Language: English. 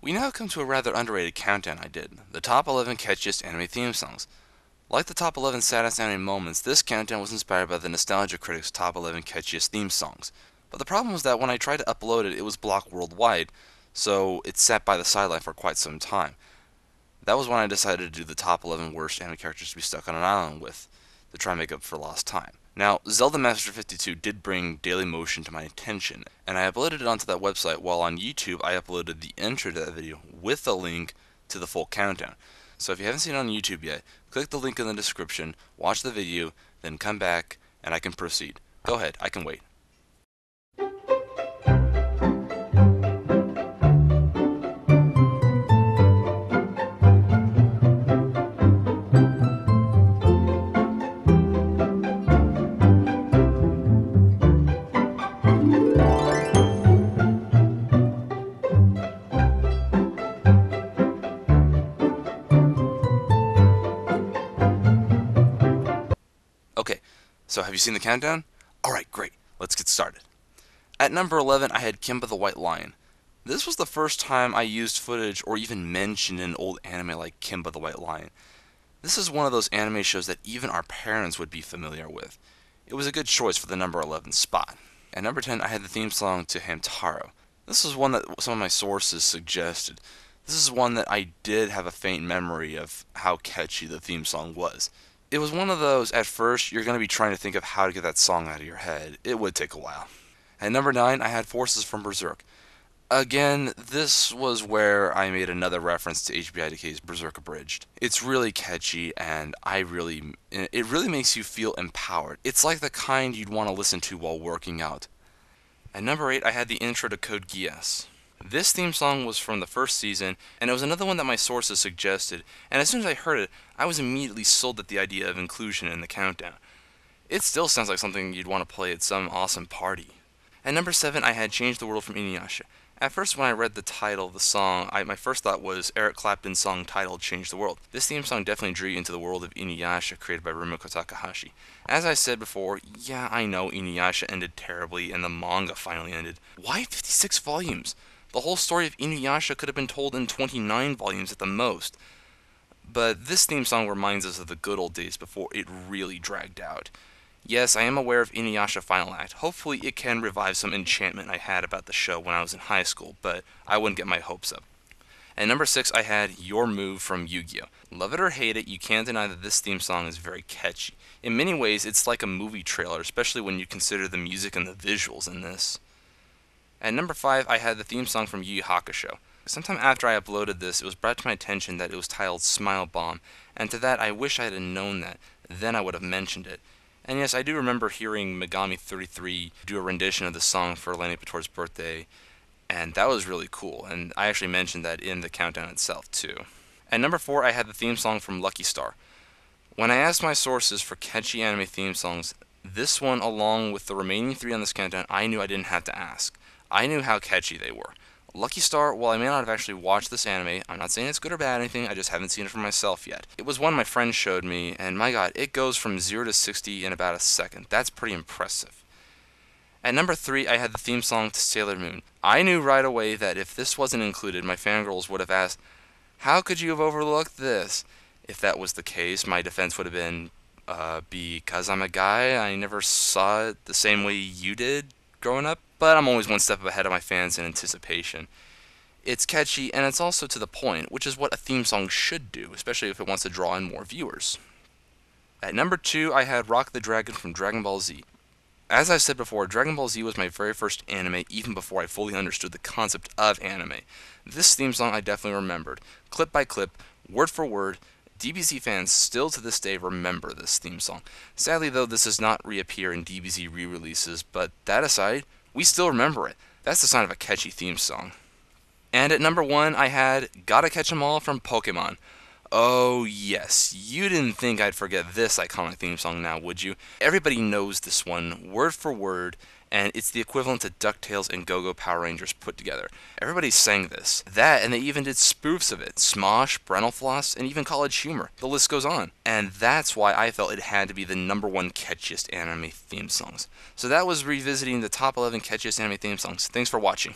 We now come to a rather underrated countdown I did, the top 11 catchiest anime theme songs. Like the top 11 saddest anime moments, this countdown was inspired by the Nostalgia Critic's top 11 catchiest theme songs. But the problem was that when I tried to upload it, it was blocked worldwide, so it sat by the sideline for quite some time. That was when I decided to do the top 11 worst anime characters to be stuck on an island with, to try and make up for lost time. Now, Zelda Master 52 did bring Daily Motion to my attention, and I uploaded it onto that website, while on YouTube I uploaded the intro to that video with a link to the full countdown. So if you haven't seen it on YouTube yet, click the link in the description, watch the video, then come back, and I can proceed. Go ahead, I can wait. Okay, so have you seen the countdown? Alright, great, let's get started. At number 11, I had Kimba the White Lion. This was the first time I used footage or even mentioned an old anime like Kimba the White Lion. This is one of those anime shows that even our parents would be familiar with. It was a good choice for the number 11 spot. At number 10, I had the theme song to Hamtaro. This is one that some of my sources suggested. This is one that I did have a faint memory of how catchy the theme song was. It was one of those, at first, you're going to be trying to think of how to get that song out of your head. It would take a while. At number 9, I had Forces from Berserk. Again, this was where I made another reference to HBIDK's Berserk Abridged. It's really catchy, and it really makes you feel empowered. It's like the kind you'd want to listen to while working out. At number 8, I had the intro to Code Geass. This theme song was from the first season, and it was another one that my sources suggested, and as soon as I heard it, I was immediately sold at the idea of inclusion in the countdown. It still sounds like something you'd want to play at some awesome party. At number 7, I had Change the World from Inuyasha. At first, when I read the title of the song, my first thought was Eric Clapton's song titled Change the World. This theme song definitely drew you into the world of Inuyasha created by Rumiko Takahashi. As I said before, yeah, I know Inuyasha ended terribly and the manga finally ended. Why 56 volumes? The whole story of Inuyasha could have been told in 29 volumes at the most. But this theme song reminds us of the good old days before it really dragged out. Yes, I am aware of Inuyasha Final Act. Hopefully it can revive some enchantment I had about the show when I was in high school, but I wouldn't get my hopes up. At number 6, I had Your Move from Yu-Gi-Oh! Love it or hate it, you can't deny that this theme song is very catchy. In many ways, it's like a movie trailer, especially when you consider the music and the visuals in this. At number 5, I had the theme song from Yu Yu Hakusho. Sometime after I uploaded this, it was brought to my attention that it was titled Smile Bomb, and to that I wish I had known that, then I would have mentioned it. And yes, I do remember hearing Megami33 do a rendition of the song for Lanny Pator's birthday, and that was really cool, and I actually mentioned that in the countdown itself too. At number 4, I had the theme song from Lucky Star. When I asked my sources for catchy anime theme songs, this one, along with the remaining 3 on this countdown, I knew I didn't have to ask. I knew how catchy they were. Lucky Star, while I may not have actually watched this anime, I'm not saying it's good or bad or anything, I just haven't seen it for myself yet. It was one my friend showed me, and my god, it goes from 0 to 60 in about a second. That's pretty impressive. At number 3, I had the theme song to Sailor Moon. I knew right away that if this wasn't included, my fangirls would have asked, how could you have overlooked this? If that was the case, my defense would have been, because I'm a guy, I never saw it the same way you did growing up. But I'm always one step ahead of my fans in anticipation. It's catchy, and it's also to the point, which is what a theme song should do, especially if it wants to draw in more viewers. At number 2, I had Rock the Dragon from Dragon Ball Z. As I said before, Dragon Ball Z was my very first anime, even before I fully understood the concept of anime. This theme song I definitely remembered, clip by clip, word for word. DBZ fans still to this day remember this theme song. Sadly though, this does not reappear in DBZ re-releases, but that aside, we still remember it. That's the sign of a catchy theme song. And at number 1, I had Gotta Catch 'Em All from Pokemon. Oh yes, you didn't think I'd forget this iconic theme song now, would you? Everybody knows this one, word for word, and it's the equivalent to DuckTales and Go-Go Power Rangers put together. Everybody sang this. That, and they even did spoofs of it. Smosh, Brentalfloss, and even College Humor. The list goes on. And that's why I felt it had to be the number 1 catchiest anime theme songs. So that was revisiting the top 11 catchiest anime theme songs. Thanks for watching.